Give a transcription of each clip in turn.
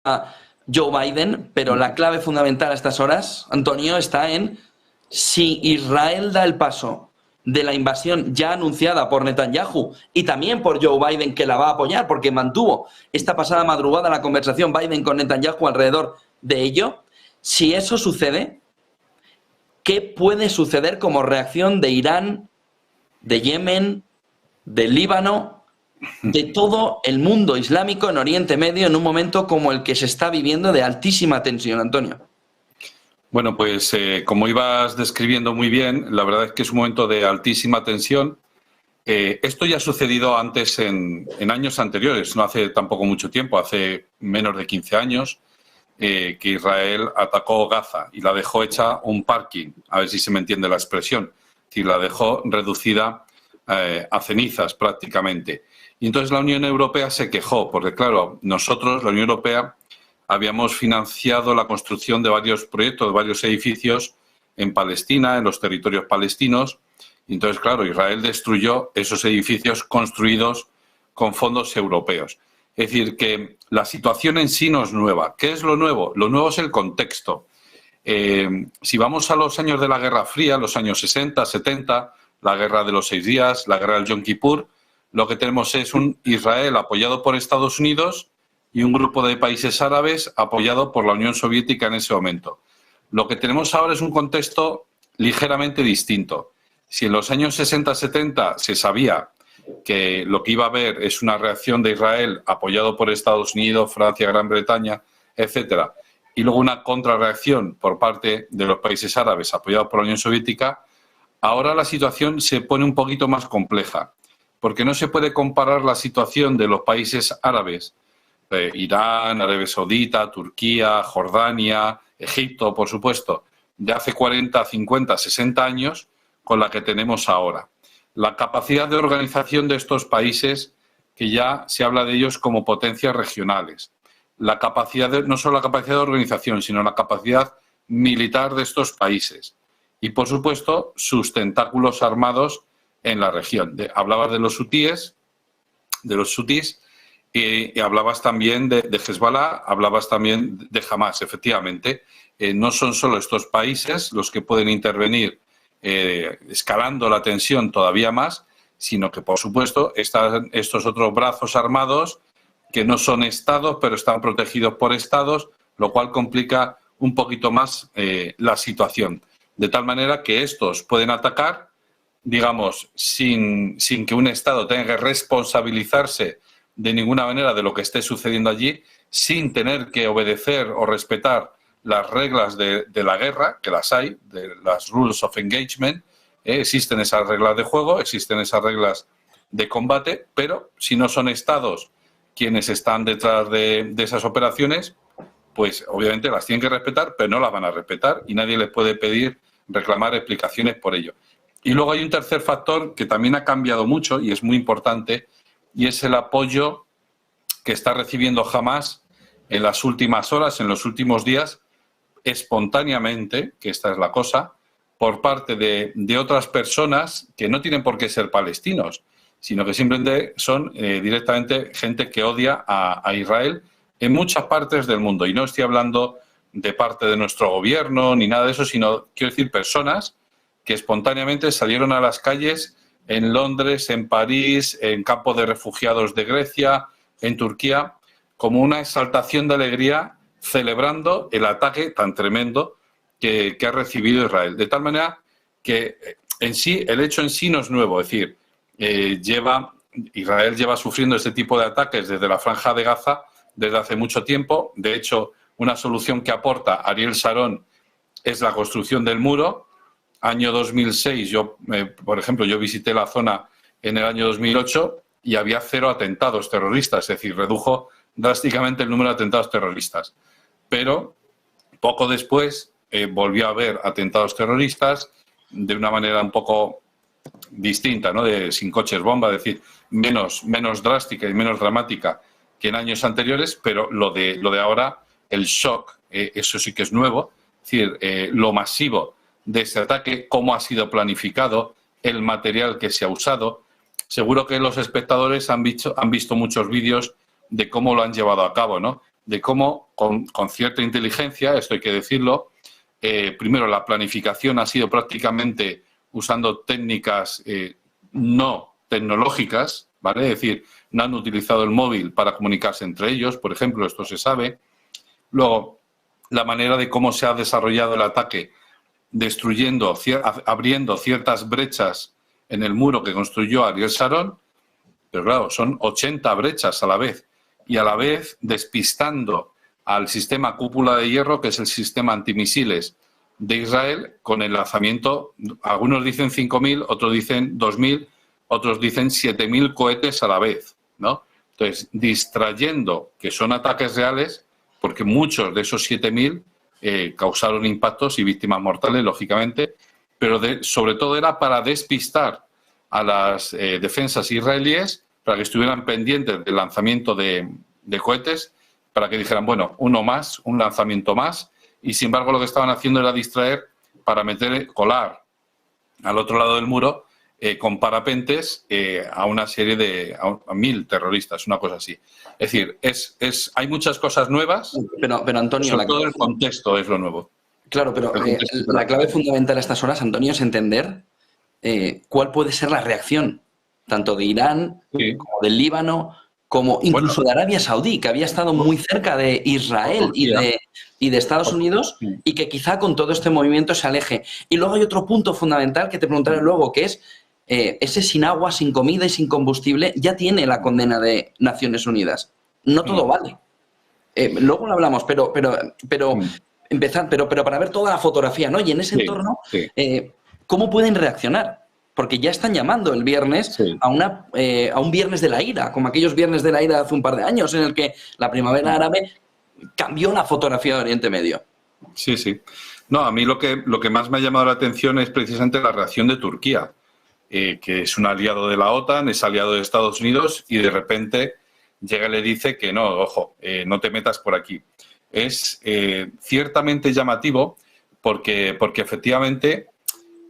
Joe Biden, pero la clave fundamental a estas horas, Antonio, está en si Israel da el paso de la invasión ya anunciada por Netanyahu y también por Joe Biden, que la va a apoyar porque mantuvo esta pasada madrugada la conversación Biden con Netanyahu alrededor de ello. Si eso sucede, ¿qué puede suceder como reacción de Irán, de Yemen, del Líbano, de todo el mundo islámico en Oriente Medio en un momento como el que se está viviendo de altísima tensión, Antonio? Bueno, pues como ibas describiendo muy bien, la verdad es que es un momento de altísima tensión. Esto ya ha sucedido antes en años anteriores, no hace tampoco mucho tiempo, hace menos de 15 años, que Israel atacó Gaza y la dejó hecha un parking, a ver si se me entiende la expresión, es decir, la dejó reducida a cenizas prácticamente. Y entonces la Unión Europea se quejó, porque claro, nosotros, la Unión Europea, habíamos financiado la construcción de varios proyectos, de varios edificios en Palestina, en los territorios palestinos. Y entonces, claro, Israel destruyó esos edificios construidos con fondos europeos. Es decir, que la situación en sí no es nueva. ¿Qué es lo nuevo? Lo nuevo es el contexto. Si vamos a los años de la Guerra Fría, los años 60, 70, la Guerra de los 6 días, la Guerra del Yom Kippur, lo que tenemos es un Israel apoyado por Estados Unidos y un grupo de países árabes apoyado por la Unión Soviética en ese momento. Lo que tenemos ahora es un contexto ligeramente distinto. Si en los años 60-70 se sabía que lo que iba a haber es una reacción de Israel apoyado por Estados Unidos, Francia, Gran Bretaña, etcétera, y luego una contrarreacción por parte de los países árabes apoyados por la Unión Soviética, ahora la situación se pone un poquito más compleja, porque no se puede comparar la situación de los países árabes, Irán, Arabia Saudita, Turquía, Jordania, Egipto, por supuesto, de hace 40, 50, 60 años con la que tenemos ahora. La capacidad de organización de estos países, que ya se habla de ellos como potencias regionales. La capacidad no solo la capacidad de organización, sino la capacidad militar de estos países. Y, por supuesto, sus tentáculos armados en la región. Hablabas de los hutíes, y hablabas también de Hezbollah, hablabas también de Hamas, efectivamente. No son solo estos países los que pueden intervenir escalando la tensión todavía más, sino que, por supuesto, están estos otros brazos armados que no son estados, pero están protegidos por estados, lo cual complica un poquito más la situación. De tal manera que estos pueden atacar, digamos, sin que un estado tenga que responsabilizarse de ninguna manera de lo que esté sucediendo allí, sin tener que obedecer o respetar las reglas de la guerra, que las hay, de las rules of engagement. Existen esas reglas de juego, existen esas reglas de combate, pero si no son estados quienes están detrás de esas operaciones, pues obviamente las tienen que respetar, pero no las van a respetar y nadie les puede pedir, reclamar explicaciones por ello. Y luego hay un tercer factor que también ha cambiado mucho y es muy importante, y es el apoyo que está recibiendo Hamas en las últimas horas, en los últimos días, espontáneamente, que esta es la cosa, por parte de otras personas que no tienen por qué ser palestinos, sino que simplemente son directamente gente que odia a Israel en muchas partes del mundo. Y no estoy hablando de parte de nuestro gobierno ni nada de eso, sino, quiero decir, personas que espontáneamente salieron a las calles en Londres, en París, en campos de refugiados de Grecia, en Turquía, como una exaltación de alegría celebrando el ataque tan tremendo que ha recibido Israel. De tal manera que en sí, el hecho en sí no es nuevo. Es decir, Israel lleva sufriendo este tipo de ataques desde la Franja de Gaza desde hace mucho tiempo. De hecho, una solución que aporta Ariel Sharon es la construcción del muro. Año 2006, por ejemplo, yo visité la zona en el año 2008 y había 0 atentados terroristas, es decir, redujo drásticamente el número de atentados terroristas. Pero poco después volvió a haber atentados terroristas de una manera un poco distinta, ¿no? Sin coches bomba, es decir, menos drástica y menos dramática que en años anteriores, pero lo de ahora, el shock, eso sí que es nuevo, es decir, lo masivo de este ataque, cómo ha sido planificado, el material que se ha usado. Seguro que los espectadores han visto muchos vídeos de cómo lo han llevado a cabo, ¿no? de cómo, con cierta inteligencia, esto hay que decirlo, primero la planificación ha sido prácticamente usando técnicas no tecnológicas, ¿vale? Es decir, no han utilizado el móvil para comunicarse entre ellos, por ejemplo, esto se sabe. Luego, la manera de cómo se ha desarrollado el ataque, destruyendo, abriendo ciertas brechas en el muro que construyó Ariel Sharon, pero claro, son 80 brechas a la vez, y a la vez despistando al sistema cúpula de hierro, que es el sistema antimisiles de Israel, con el lanzamiento, algunos dicen 5.000, otros dicen 2.000, otros dicen 7.000 cohetes a la vez, ¿no? Entonces, distrayendo que son ataques reales, porque muchos de esos 7.000 causaron impactos y víctimas mortales, lógicamente, pero sobre todo era para despistar a las defensas israelíes para que estuvieran pendientes del lanzamiento de cohetes, para que dijeran, bueno, uno más, un lanzamiento más, y sin embargo lo que estaban haciendo era distraer para colar al otro lado del muro con parapentes a una serie a 1.000 terroristas, una cosa así. Es decir, hay muchas cosas nuevas, pero Antonio, sobre todo el contexto es lo nuevo. Claro, pero la clave fundamental a estas horas, Antonio, es entender cuál puede ser la reacción, tanto de Irán como del Líbano, como incluso de Arabia Saudí, que había estado muy cerca de Israel y de Estados Unidos, y que quizá con todo este movimiento se aleje. Y luego hay otro punto fundamental que te preguntaré luego, que es ese sin agua, sin comida y sin combustible ya tiene la condena de Naciones Unidas. No todo vale. Luego lo hablamos, pero para ver toda la fotografía, ¿no? Y en ese entorno, ¿cómo pueden reaccionar? Porque ya están llamando el viernes a un viernes de la ira, como aquellos viernes de la ira de hace un par de años, en el que la primavera árabe cambió la fotografía de Oriente Medio. Sí, sí. No, a mí lo que más me ha llamado la atención es precisamente la reacción de Turquía, que es un aliado de la OTAN, es aliado de Estados Unidos, y de repente llega y le dice que no, ojo, no te metas por aquí. Es ciertamente llamativo porque efectivamente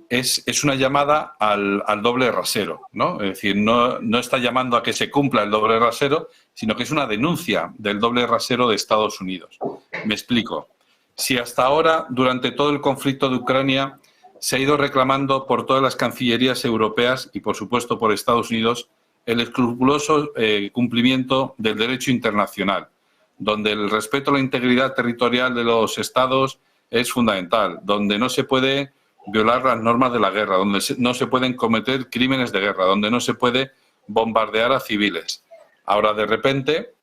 es una llamada al doble rasero, ¿no? Es decir, no está llamando a que se cumpla el doble rasero, sino que es una denuncia del doble rasero de Estados Unidos. Me explico. Si hasta ahora, durante todo el conflicto de Ucrania, se ha ido reclamando por todas las cancillerías europeas y, por supuesto, por Estados Unidos, el escrupuloso cumplimiento del derecho internacional, donde el respeto a la integridad territorial de los estados es fundamental, donde no se puede violar las normas de la guerra, donde no se pueden cometer crímenes de guerra, donde no se puede bombardear a civiles. Ahora, de repente,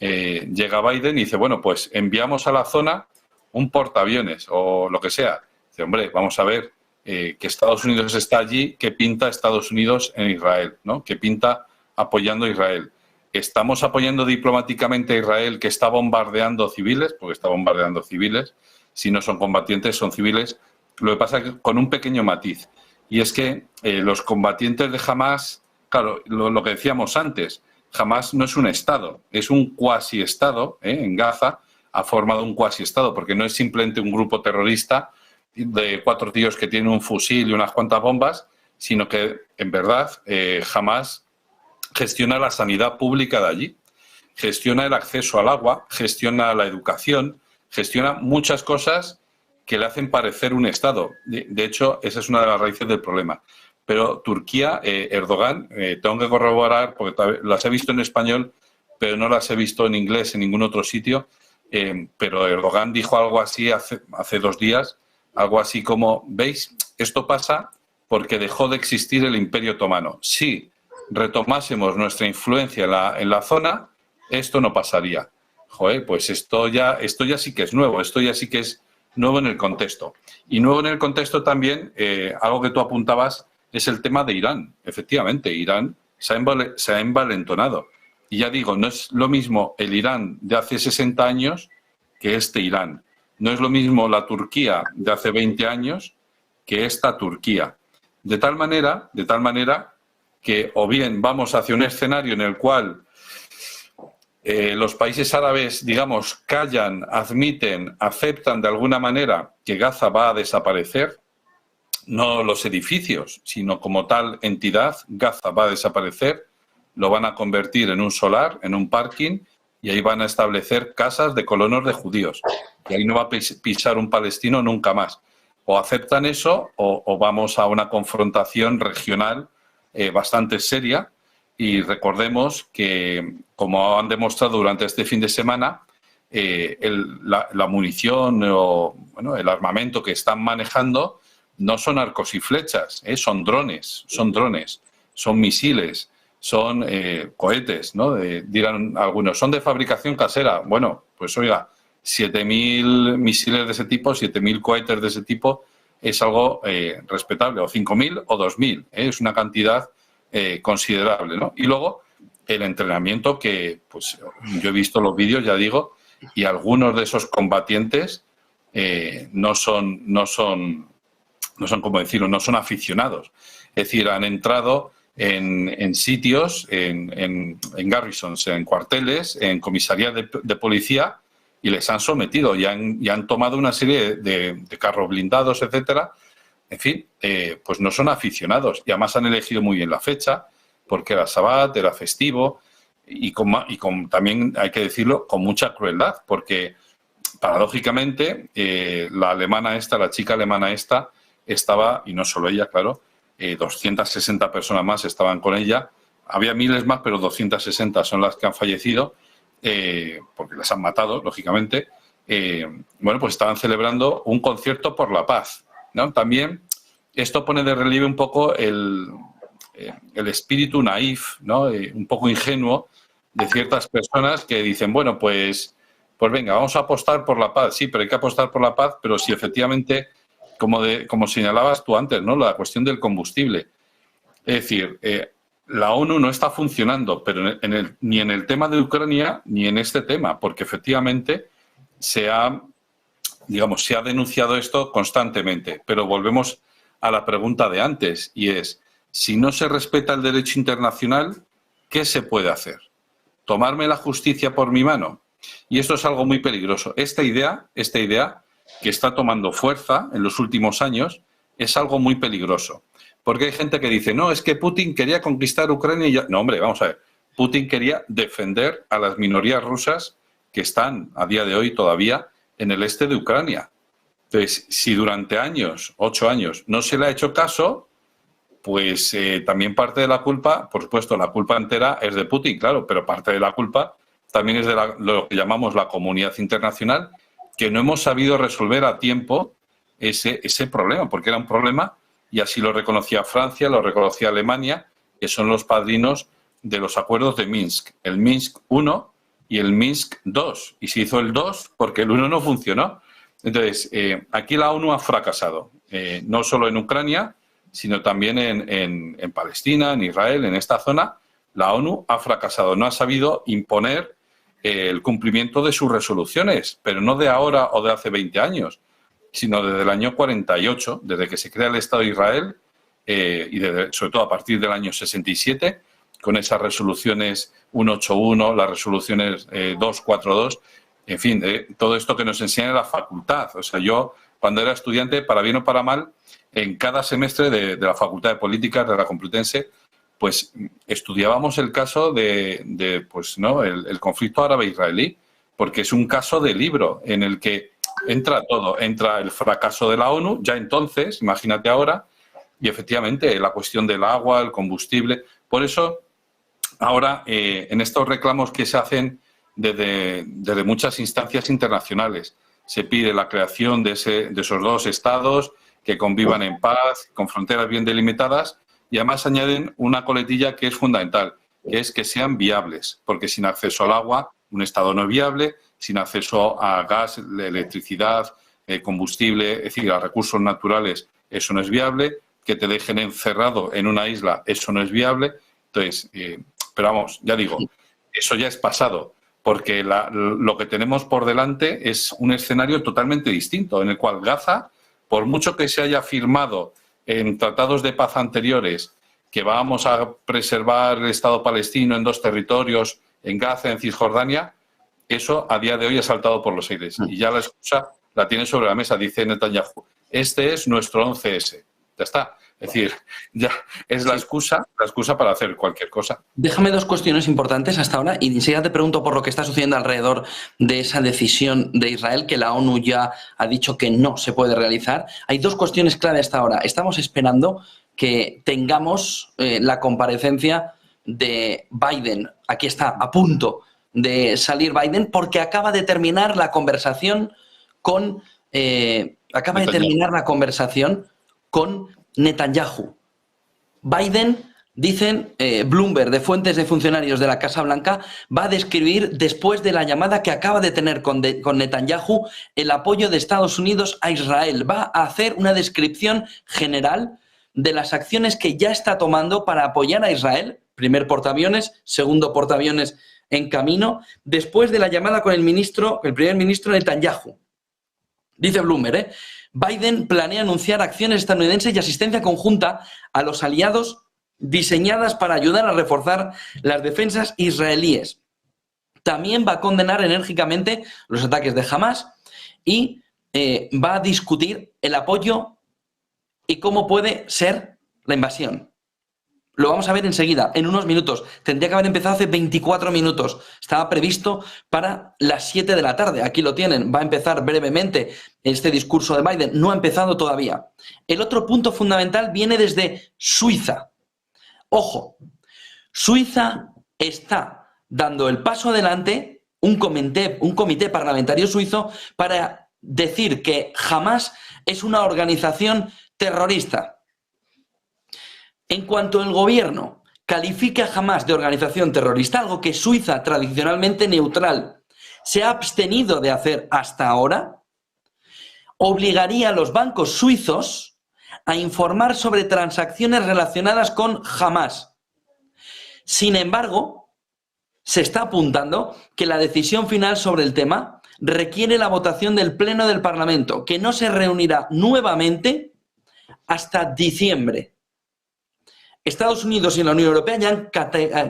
llega Biden y dice, bueno, pues enviamos a la zona un portaaviones o lo que sea. Dice, hombre, vamos a ver, que Estados Unidos está allí, ¿qué pinta Estados Unidos en Israel? ¿No? ¿Qué pinta apoyando a Israel? ¿Estamos apoyando diplomáticamente a Israel que está bombardeando civiles? Porque está bombardeando civiles. Si no son combatientes, son civiles. Lo que pasa es que con un pequeño matiz. Y es que los combatientes de Hamás, claro, lo que decíamos antes, Hamás no es un Estado, es un cuasi-Estado. En Gaza ha formado un cuasi-Estado, porque no es simplemente un grupo terrorista de 4 tíos que tienen un fusil y unas cuantas bombas, sino que, en verdad, Hamás gestiona la sanidad pública de allí, gestiona el acceso al agua, gestiona la educación, gestiona muchas cosas que le hacen parecer un Estado. De hecho, esa es una de las raíces del problema. Pero Turquía, Erdogan, tengo que corroborar, porque las he visto en español, pero no las he visto en inglés en ningún otro sitio, pero Erdogan dijo algo así hace 2 días, algo así como, ¿veis? Esto pasa porque dejó de existir el Imperio Otomano. Si retomásemos nuestra influencia en la zona, esto no pasaría. Joder, pues esto ya sí que es nuevo, esto ya sí que es nuevo en el contexto. Y nuevo en el contexto también, algo que tú apuntabas, es el tema de Irán. Efectivamente, Irán se ha envalentonado. Y ya digo, no es lo mismo el Irán de hace 60 años que este Irán. No es lo mismo la Turquía de hace 20 años que esta Turquía. De tal manera que o bien vamos hacia un escenario en el cual los países árabes, digamos, callan, admiten, aceptan de alguna manera que Gaza va a desaparecer, no los edificios, sino como tal entidad, Gaza va a desaparecer, lo van a convertir en un solar, en un parking, y ahí van a establecer casas de colonos de judíos. Y ahí no va a pisar un palestino nunca más. O aceptan eso o vamos a una confrontación regional bastante seria. Y recordemos que, como han demostrado durante este fin de semana, la munición o el armamento que están manejando no son arcos y flechas, son drones, son misiles, son cohetes, ¿no? Dirán algunos, son de fabricación casera. Bueno, pues oiga, 7.000 misiles de ese tipo, 7.000 cohetes de ese tipo es algo respetable, o 5.000 o 2.000, es una cantidad considerable, ¿no? Y luego el entrenamiento que, pues yo he visto los vídeos, ya digo, y algunos de esos combatientes no son, ¿cómo decirlo?, no son aficionados. Es decir, han entrado en sitios, en garrisons, en cuarteles, en comisarías de policía, y les han sometido y han tomado una serie de carros blindados, etcétera. En fin, pues no son aficionados y además han elegido muy bien la fecha porque era Sabbat, era festivo y también, hay que decirlo, con mucha crueldad porque paradójicamente la chica alemana esta estaba, y no solo ella, claro, 260 personas más estaban con ella. Había miles más, pero 260 son las que han fallecido porque las han matado, lógicamente. Pues estaban celebrando un concierto por la paz, ¿no? También esto pone de relieve un poco el espíritu naif, ¿no? Un poco ingenuo de ciertas personas que dicen, bueno, pues venga, vamos a apostar por la paz. Sí, pero hay que apostar por la paz, pero si efectivamente, como señalabas tú antes, ¿no? La cuestión del combustible. Es decir, la ONU no está funcionando, pero ni en el tema de Ucrania ni en este tema, porque efectivamente se ha denunciado esto constantemente. Pero volvemos a la pregunta de antes, y es, si no se respeta el derecho internacional, ¿qué se puede hacer? ¿Tomarme la justicia por mi mano? Y esto es algo muy peligroso. Esta idea que está tomando fuerza en los últimos años es algo muy peligroso. Porque hay gente que dice, no, es que Putin quería conquistar Ucrania y ya... No, hombre, vamos a ver. Putin quería defender a las minorías rusas que están a día de hoy todavía en el este de Ucrania. Entonces, si durante 8 años, no se le ha hecho caso, pues también parte de la culpa, por supuesto, la culpa entera es de Putin, claro, pero parte de la culpa también es de lo que llamamos la comunidad internacional, que no hemos sabido resolver a tiempo ese problema, porque era un problema, y así lo reconocía Francia, lo reconocía Alemania, que son los padrinos de los acuerdos de Minsk, el Minsk I y el Minsk II. Y se hizo el 2 porque el 1 no funcionó. Entonces, aquí la ONU ha fracasado, no solo en Ucrania, sino también en Palestina, en Israel, en esta zona. La ONU ha fracasado, no ha sabido imponer el cumplimiento de sus resoluciones, pero no de ahora o de hace 20 años, sino desde el año 48, desde que se crea el Estado de Israel, y sobre todo a partir del año 67, con esas resoluciones 181, las resoluciones 242, en fin, todo esto que nos enseña la facultad. O sea, yo, cuando era estudiante, para bien o para mal, en cada semestre de la Facultad de Políticas de la Complutense, pues estudiábamos el caso el conflicto árabe-israelí, porque es un caso de libro en el que entra todo, entra el fracaso de la ONU, ya entonces, imagínate ahora, y efectivamente la cuestión del agua, el combustible. Por eso, ahora, en estos reclamos que se hacen desde muchas instancias internacionales, se pide la creación de esos dos estados que convivan en paz, con fronteras bien delimitadas, y además añaden una coletilla que es fundamental, que es que sean viables, porque sin acceso al agua, un estado no es viable, sin acceso a gas, electricidad, combustible, es decir, a recursos naturales, eso no es viable, que te dejen encerrado en una isla, eso no es viable. Entonces, pero vamos, ya digo, eso ya es pasado, porque lo que tenemos por delante es un escenario totalmente distinto, en el cual Gaza, por mucho que se haya firmado en tratados de paz anteriores que vamos a preservar el Estado palestino en 2 territorios, en Gaza, en Cisjordania, eso a día de hoy ha saltado por los aires. Y ya la excusa la tiene sobre la mesa, dice Netanyahu. Este es nuestro 11S. Ya está. Es decir, ya es la excusa para hacer cualquier cosa. Déjame dos cuestiones importantes hasta ahora y enseguida te pregunto por lo que está sucediendo alrededor de esa decisión de Israel que la ONU ya ha dicho que no se puede realizar. Hay dos cuestiones clave hasta ahora. Estamos esperando que tengamos la comparecencia de Biden. Aquí está, a punto de salir Biden porque acaba de terminar la conversación con Netanyahu. Biden, dicen Bloomberg, de fuentes de funcionarios de la Casa Blanca, va a describir, después de la llamada que acaba de tener con Netanyahu, el apoyo de Estados Unidos a Israel. Va a hacer una descripción general de las acciones que ya está tomando para apoyar a Israel. Primer portaaviones, segundo portaaviones en camino, después de la llamada con el primer ministro Netanyahu. Dice Bloomberg, Biden planea anunciar acciones estadounidenses y asistencia conjunta a los aliados diseñadas para ayudar a reforzar las defensas israelíes. También va a condenar enérgicamente los ataques de Hamas y va a discutir el apoyo y cómo puede ser la invasión. Lo vamos a ver enseguida, en unos minutos. Tendría que haber empezado hace 24 minutos. Estaba previsto para las 7 de la tarde. Aquí lo tienen. Va a empezar brevemente este discurso de Biden. No ha empezado todavía. El otro punto fundamental viene desde Suiza. Ojo, Suiza está dando el paso adelante, un comité parlamentario suizo, para decir que Hamas es una organización terrorista. En cuanto el gobierno califica a Hamas de organización terrorista, algo que Suiza, tradicionalmente neutral, se ha abstenido de hacer hasta ahora, obligaría a los bancos suizos a informar sobre transacciones relacionadas con Hamas. Sin embargo, se está apuntando que la decisión final sobre el tema requiere la votación del Pleno del Parlamento, que no se reunirá nuevamente hasta diciembre. Estados Unidos y la Unión Europea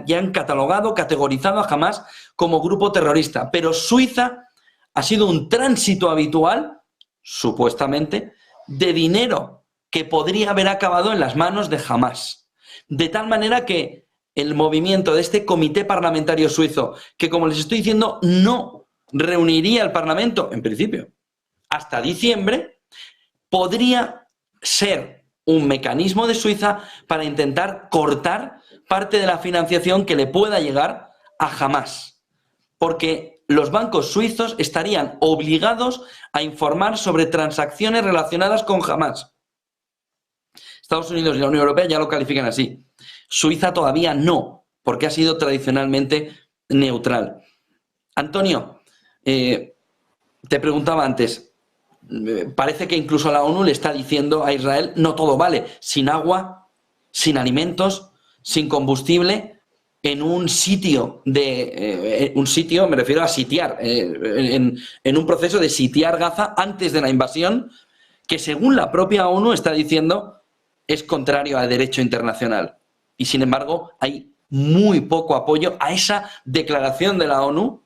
ya han categorizado a Hamas como grupo terrorista, pero Suiza ha sido un tránsito habitual, supuestamente, de dinero que podría haber acabado en las manos de Hamas. De tal manera que el movimiento de este comité parlamentario suizo, que como les estoy diciendo, no reuniría el Parlamento, en principio, hasta diciembre, podría ser un mecanismo de Suiza para intentar cortar parte de la financiación que le pueda llegar a Hamas. Porque los bancos suizos estarían obligados a informar sobre transacciones relacionadas con Hamas. Estados Unidos y la Unión Europea ya lo califican así. Suiza todavía no, porque ha sido tradicionalmente neutral. Antonio, te preguntaba antes, parece que incluso la ONU le está diciendo a Israel, no todo vale, sin agua, sin alimentos, sin combustible, en un sitio, me refiero a sitiar, en un proceso de sitiar Gaza antes de la invasión, que según la propia ONU está diciendo es contrario al derecho internacional. Y sin embargo hay muy poco apoyo a esa declaración de la ONU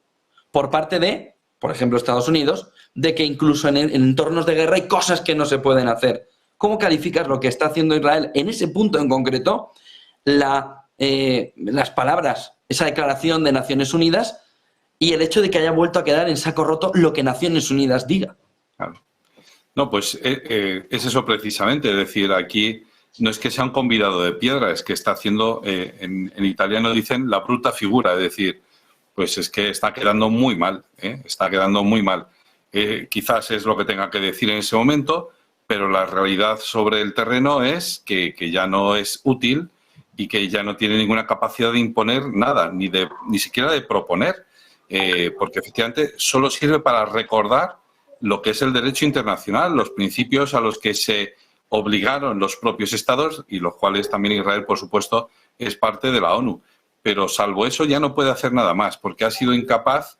por parte de, por ejemplo, Estados Unidos, de que incluso en entornos de guerra hay cosas que no se pueden hacer. ¿Cómo calificas lo que está haciendo Israel en ese punto en concreto? Las palabras, esa declaración de Naciones Unidas y el hecho de que haya vuelto a quedar en saco roto lo que Naciones Unidas diga. Claro. No, pues es eso precisamente. Es decir, aquí no es que sea un convidado de piedra, es que está haciendo, en italiano dicen, la bruta figura. Es decir, pues es que está quedando muy mal, está quedando muy mal. Quizás es lo que tenga que decir en ese momento, pero la realidad sobre el terreno es que ya no es útil y que ya no tiene ninguna capacidad de imponer nada, ni siquiera de proponer, porque efectivamente solo sirve para recordar lo que es el derecho internacional, los principios a los que se obligaron los propios estados y los cuales también Israel, por supuesto, es parte de la ONU. Pero salvo eso ya no puede hacer nada más, porque ha sido incapaz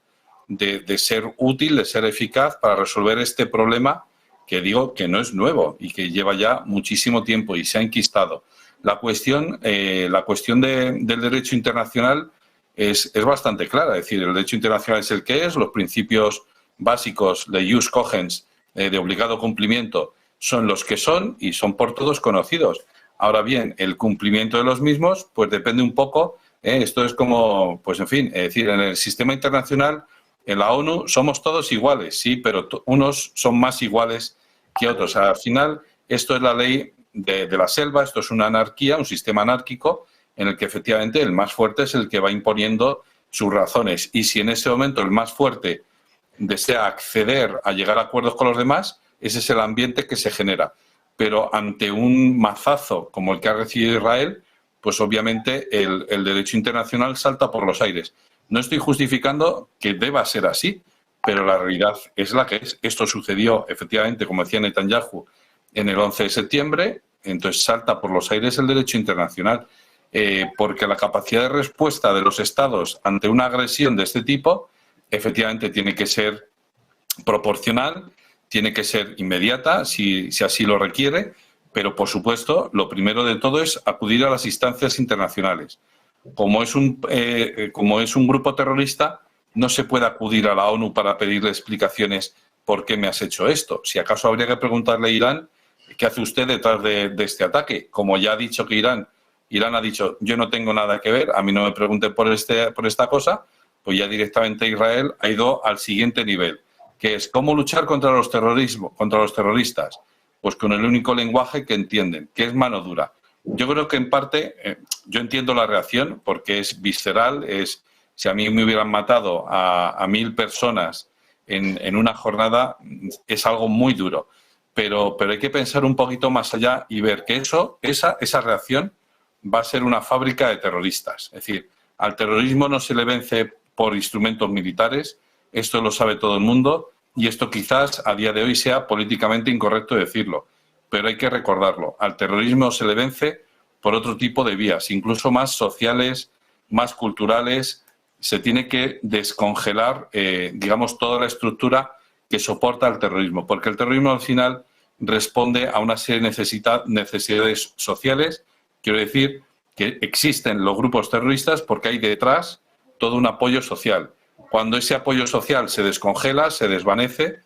de ser útil, de ser eficaz para resolver este problema que digo que no es nuevo y que lleva ya muchísimo tiempo y se ha enquistado. La cuestión del derecho internacional es bastante clara. Es decir, el derecho internacional es el que es, los principios básicos de jus cogens, de obligado cumplimiento, son los que son y son por todos conocidos. Ahora bien, el cumplimiento de los mismos, pues depende un poco. Esto es como, pues en fin, es decir, en el sistema internacional, en la ONU, somos todos iguales, sí, pero unos son más iguales que otros. O sea, al final, esto es la ley de la selva, esto es una anarquía, un sistema anárquico, en el que efectivamente el más fuerte es el que va imponiendo sus razones. Y si en ese momento el más fuerte desea acceder a llegar a acuerdos con los demás, ese es el ambiente que se genera. Pero ante un mazazo como el que ha recibido Israel, pues obviamente el derecho internacional salta por los aires. No estoy justificando que deba ser así, pero la realidad es la que es. Esto sucedió, efectivamente, como decía Netanyahu, en el 11 de septiembre, entonces salta por los aires el derecho internacional, porque la capacidad de respuesta de los Estados ante una agresión de este tipo, efectivamente, tiene que ser proporcional, tiene que ser inmediata, si así lo requiere, pero, por supuesto, lo primero de todo es acudir a las instancias internacionales. Como es un grupo terrorista, no se puede acudir a la ONU para pedirle explicaciones por qué me has hecho esto. Si acaso habría que preguntarle a Irán qué hace usted detrás de este ataque. Como ya ha dicho que Irán ha dicho yo no tengo nada que ver, a mí no me pregunten por esta cosa, pues ya directamente Israel ha ido al siguiente nivel, que es cómo luchar contra los terroristas. Pues con el único lenguaje que entienden, que es mano dura. Yo creo que en parte, yo entiendo la reacción porque es visceral, si a mí me hubieran matado a 1000 personas en una jornada, es algo muy duro. Pero hay que pensar un poquito más allá y ver que esa reacción va a ser una fábrica de terroristas. Es decir, al terrorismo no se le vence por instrumentos militares, esto lo sabe todo el mundo, y esto quizás a día de hoy sea políticamente incorrecto decirlo, pero hay que recordarlo. Al terrorismo se le vence por otro tipo de vías, incluso más sociales, más culturales. Se tiene que descongelar, digamos, toda la estructura que soporta el terrorismo, porque el terrorismo al final responde a una serie de necesidades sociales. Quiero decir que existen los grupos terroristas porque hay detrás todo un apoyo social. Cuando ese apoyo social se descongela, se desvanece,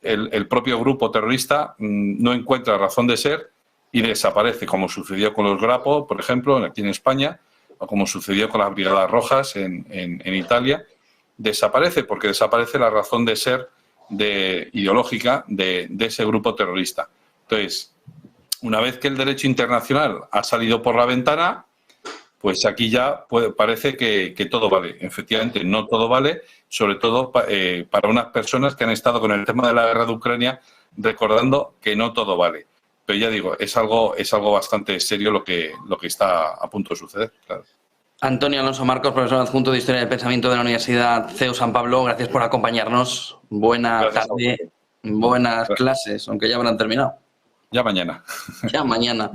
el propio grupo terrorista no encuentra razón de ser y desaparece, como sucedió con los Grapo, por ejemplo, aquí en España, o como sucedió con las Brigadas Rojas en Italia. Desaparece porque desaparece la razón de ser ideológica de ese grupo terrorista. Entonces, una vez que el derecho internacional ha salido por la ventana, pues aquí ya parece que todo vale. Efectivamente, no todo vale, sobre todo para unas personas que han estado con el tema de la guerra de Ucrania recordando que no todo vale. Pero ya digo, es algo bastante serio lo que está a punto de suceder, claro. Antonio Alonso Marcos, profesor adjunto de Historia del Pensamiento de la Universidad CEU San Pablo, gracias por acompañarnos. Buena tarde, buenas clases, aunque ya habrán terminado. Ya mañana. Ya mañana.